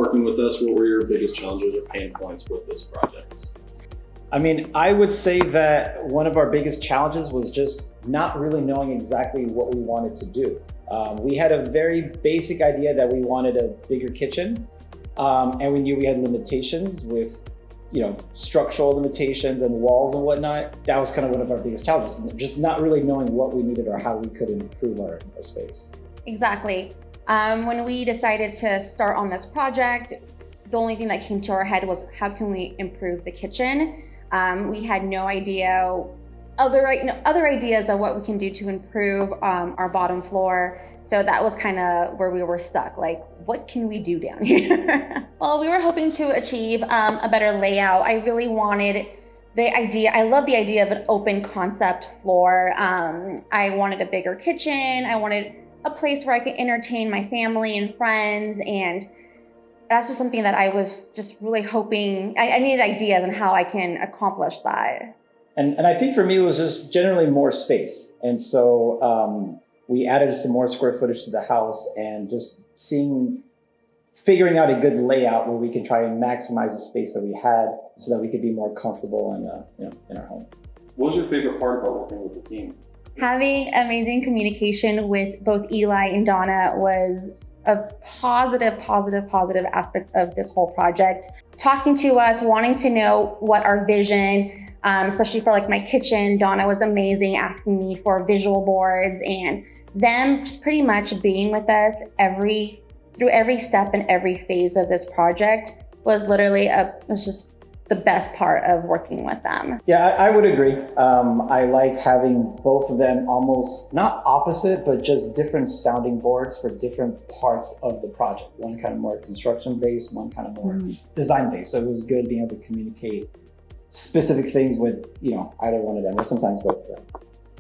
working with us, what were your biggest challenges or pain points with this project? I mean, I would say that one of our biggest challenges was just not really knowing exactly what we wanted to do. We had a very basic idea that we wanted a bigger kitchen, and we knew we had limitations with, structural limitations and walls and whatnot. That was kind of one of our biggest challenges, just not really knowing what we needed or how we could improve our space. Exactly. When we decided to start on this project, the only thing that came to our head was how can we improve the kitchen? We had no idea, other ideas of what we can do to improve our bottom floor. So that was kind of where we were stuck. Like, what can we do down here? Well, we were hoping to achieve a better layout. I really wanted I love the idea of an open concept floor. I wanted a bigger kitchen. I wanted a place where I could entertain my family and friends, and that's just something that I was just really hoping. I needed ideas on how I can accomplish that. And I think for me, it was just generally more space. And so we added some more square footage to the house, and just figuring out a good layout where we could try and maximize the space that we had so that we could be more comfortable in our home. What was your favorite part about working with the team? Having amazing communication with both Eli and Donna was a positive aspect of this whole project. Talking to us, wanting to know what our vision, especially for like my kitchen. Donna was amazing, asking me for visual boards, and them just pretty much being with us through every step and every phase of this project was literally was just the best part of working with them. Yeah, I would agree. I like having both of them almost not opposite, but just different sounding boards for different parts of the project. One kind of more construction based, one kind of more design based. So it was good being able to communicate specific things with either one of them, or sometimes both of them.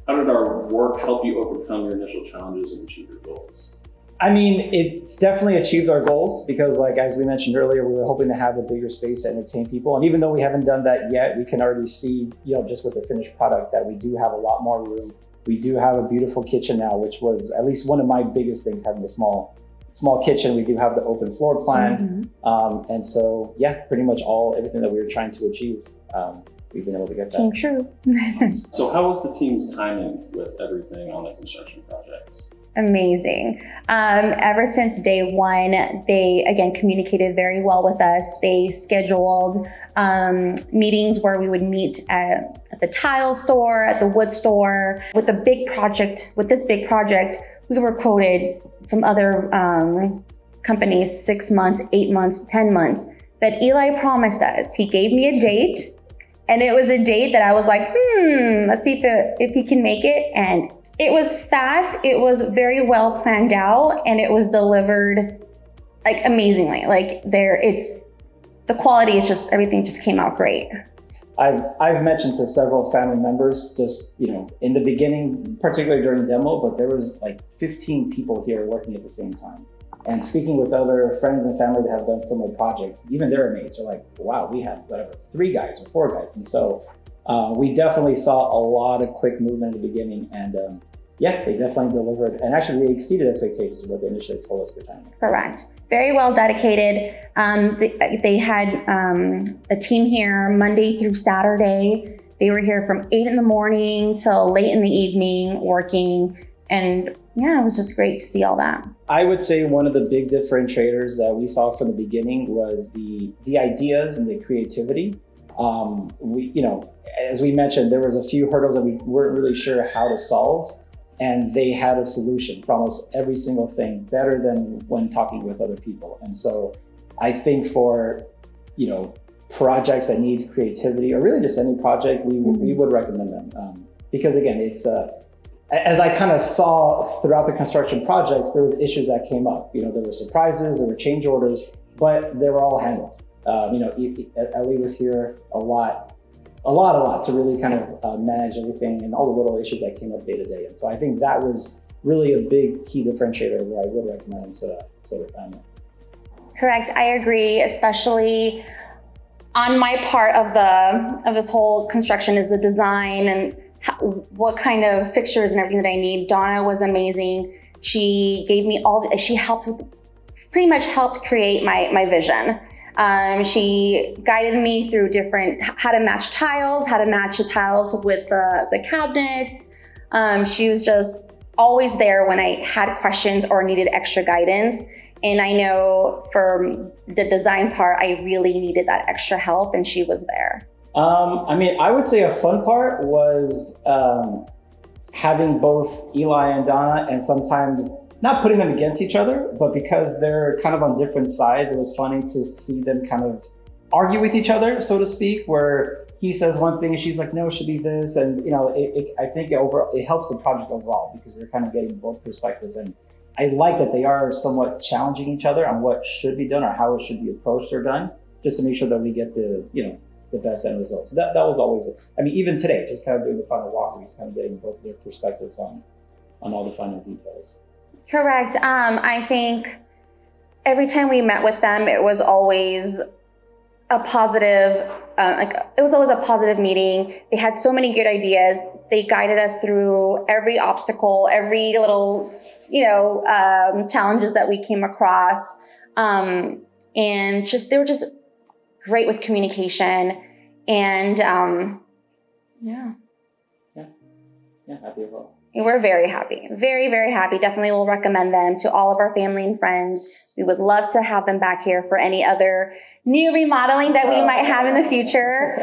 How did our work help you overcome your initial challenges and achieve your goals? I mean, it's definitely achieved our goals because, like, as we mentioned earlier, we were hoping to have a bigger space to entertain people. And even though we haven't done that yet, we can already see, just with the finished product, that we do have a lot more room. We do have a beautiful kitchen now, which was at least one of my biggest things, having a small kitchen. We do have the open floor plan. And so, yeah, pretty much everything that we were trying to achieve, we've been able to get that. Came true. So how was the team's timing with everything on the construction project? Amazing. Ever since day one, they again communicated very well with us. They scheduled meetings where we would meet at the tile store, at the wood store. With this big project, we were quoted from other companies 6 months, 8 months, 10 months. But Eli promised us. He gave me a date, and it was a date that I was like, let's see if he can make it. And it was fast, it was very well planned out, and it was delivered like amazingly. Like the quality is just, everything just came out great. I've mentioned to several family members just, in the beginning, particularly during demo, but there was like 15 people here working at the same time. And speaking with other friends and family that have done similar projects, even their mates are like, wow, we had 3 guys or 4 guys. And so we definitely saw a lot of quick movement in the beginning, and yeah, they definitely delivered, and actually they exceeded expectations of what they initially told us for timing. Correct. Very well dedicated. They had a team here Monday through Saturday. They were here from 8 in the morning till late in the evening working, and yeah, it was just great to see all that. I would say one of the big differentiators that we saw from the beginning was the ideas and the creativity. As we mentioned, there was a few hurdles that we weren't really sure how to solve, and they had a solution for almost every single thing, better than when talking with other people. And so I think for, projects that need creativity, or really just any project, we would recommend them. Because again, it's, as I kind of saw throughout the construction projects, there was issues that came up. There were surprises, there were change orders, but they were all handled. Eli was here a lot to really kind of manage everything and all the little issues that came up day to day. And so I think that was really a big key differentiator where I would recommend to the family. Correct, I agree, especially on my part of this whole construction is the design and what kind of fixtures and everything that I need. Donna was amazing. She gave me she helped with pretty much helped create my vision. She guided me through how to match tiles, how to match the tiles with the cabinets. She was just always there when I had questions or needed extra guidance. And I know for the design part, I really needed that extra help, and she was there. I would say a fun part was having both Eli and Donna, and sometimes not putting them against each other, but because they're kind of on different sides, it was funny to see them kind of argue with each other, so to speak, where he says one thing and she's like, no, it should be this. And I think it helps the project overall because we're kind of getting both perspectives. And I like that they are somewhat challenging each other on what should be done or how it should be approached or done, just to make sure that we get the best end result. So that was always, even today, just kind of doing the final walkthroughs, kind of getting both their perspectives on all the final details. Correct. I think every time we met with them, it was always a positive, it was always a positive meeting. They had so many good ideas. They guided us through every obstacle, every little, challenges that we came across. And they were just great with communication. And Yeah, happy overall. We're very happy, very, very happy. Definitely will recommend them to all of our family and friends. We would love to have them back here for any other new remodeling that we might have in the future.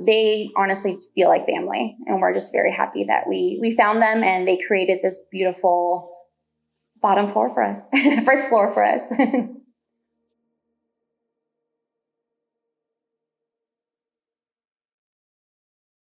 They honestly feel like family, and we're just very happy that we found them and they created this beautiful bottom floor for us, first floor for us.